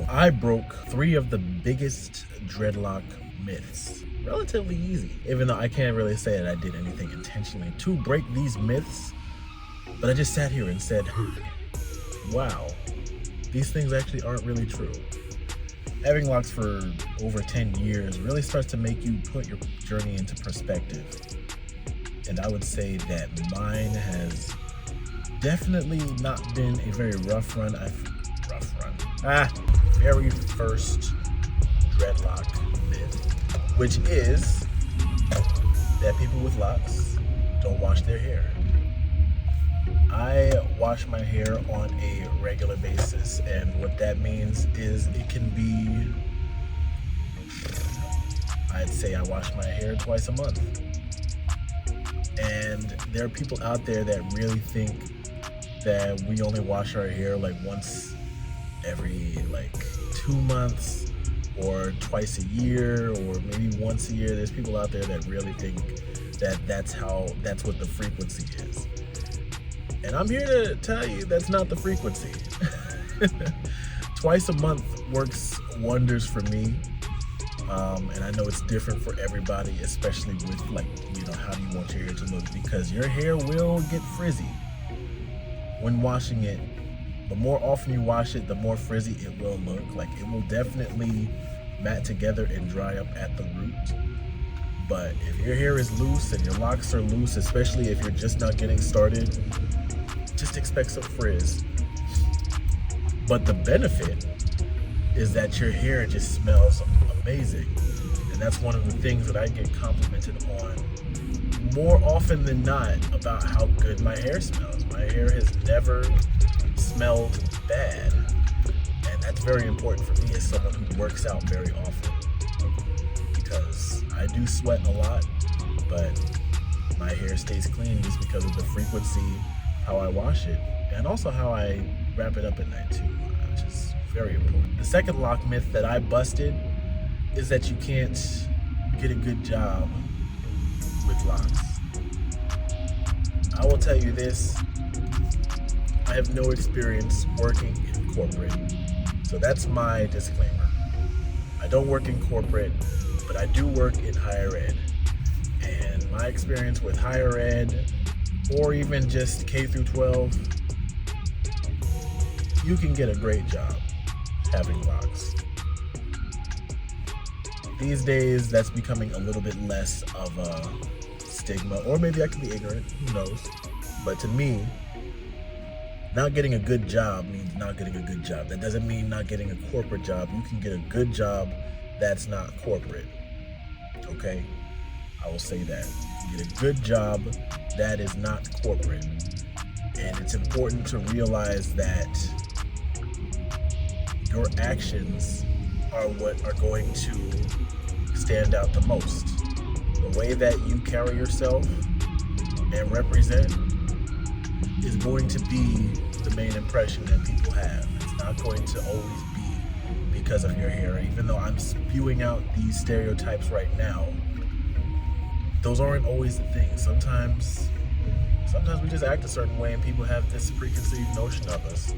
I broke 3 of the biggest dreadlock myths. Relatively easy, even though I can't really say that I did anything intentionally to break these myths, but I just sat here and said, wow, these things actually aren't really true. Having locks for over 10 years really starts to make you put your journey into perspective. And I would say that mine has definitely not been a very rough run. Very first dreadlock myth, which is that people with locks don't wash their hair. I wash my hair on a regular basis, and what that means is it can be, I'd say I wash my hair twice a month. And there are people out there that really think that we only wash our hair like once every 2 months or twice a year or maybe once a year. There's people out there that really think that that's what the frequency is. And I'm here to tell you that's not the frequency. Twice a month works wonders for me. And I know it's different for everybody, especially with how do you want your hair to look, because your hair will get frizzy when washing it. The more often you wash it, the more frizzy it will look. It will definitely mat together and dry up at the root. But if your hair is loose and your locks are loose, especially if you're just not getting started, just expect some frizz. But the benefit is that your hair just smells amazing. And that's one of the things that I get complimented on more often than not, about how good my hair smells. My hair has never smelled bad, and that's very important for me as someone who works out very often, because I do sweat a lot, but my hair stays clean just because of the frequency, how I wash it, and also how I wrap it up at night too, which is very important. The second lock myth that I busted is that you can't get a good job with locks. I will tell you this, I have no experience working in corporate, so that's my disclaimer. I don't work in corporate, but I do work in higher ed. And my experience with higher ed, or even just K through 12, you can get a great job having locks. These days, that's becoming a little bit less of a stigma, or maybe I can be ignorant, who knows? But to me, not getting a good job means not getting a good job. That doesn't mean not getting a corporate job. You can get a good job that's not corporate, okay? I will say that. You get a good job that is not corporate. And it's important to realize that your actions are what are going to stand out the most. The way that you carry yourself and represent is going to be the main impression that people have. It's not going to always be because of your hair. Even though I'm spewing out these stereotypes right now, those aren't always the thing. Sometimes we just act a certain way and people have this preconceived notion of us.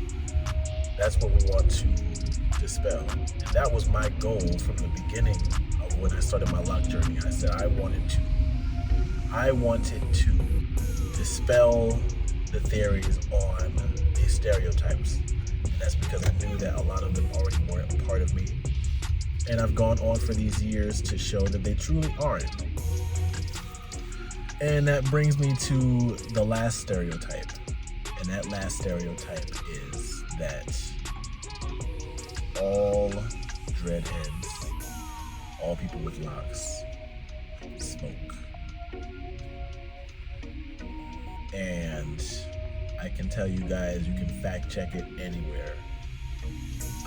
That's what we want to dispel. And that was my goal from the beginning of when I started my lock journey. I said I wanted to dispel the theories on these stereotypes. And that's because I knew that a lot of them already weren't a part of me. And I've gone on for these years to show that they truly aren't. And that brings me to the last stereotype. And that last stereotype is that all dreadheads, all people with locks, smoke. And I can tell you guys, you can fact check it anywhere.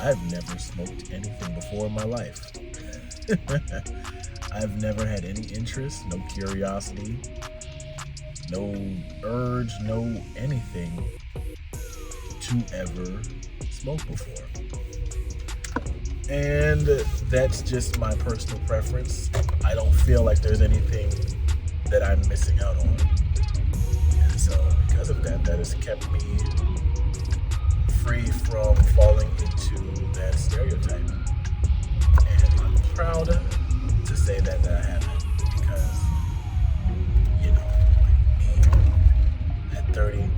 I've never smoked anything before in my life. I've never had any interest, no curiosity, no urge, no anything to ever smoke before. And that's just my personal preference. I don't feel like there's anything that I'm missing out on. And so because of that, that has kept me free from falling into that stereotype. And I'm proud to say that I haven't, because, you know, like me at 30,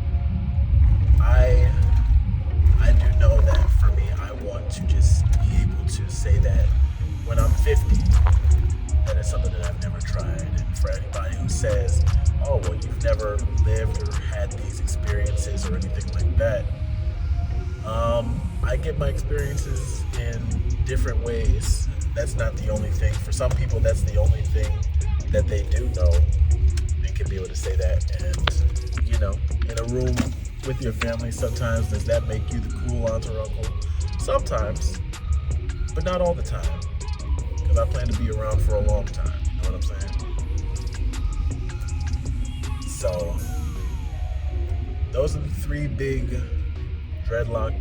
I do know that for me, I want to just be able to say that when I'm 50, that is something that I've never tried. And for anybody who says, oh, well, you've never lived or had these experiences or anything like that, I get my experiences in different ways. That's not the only thing. For some people, that's the only thing that they do know. They can be able to say that. And, you know, in a room with your family, sometimes does that make you the cool aunt or uncle? Sometimes, but not all the time. Because I plan to be around for a long time. You know what I'm saying? So, those are the 3 big dreadlock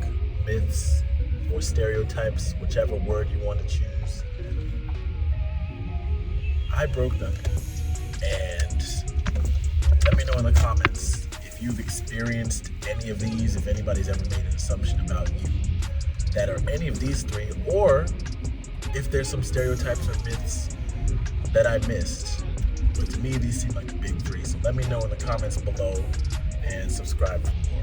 myths or stereotypes, whichever word you want to choose. I broke them. And let me know in the comments if you've experienced any of these, if anybody's ever made an assumption about you that are any of these 3, or if there's some stereotypes or myths that I missed. But to me, these seem like the big 3. So let me know in the comments below and subscribe for more.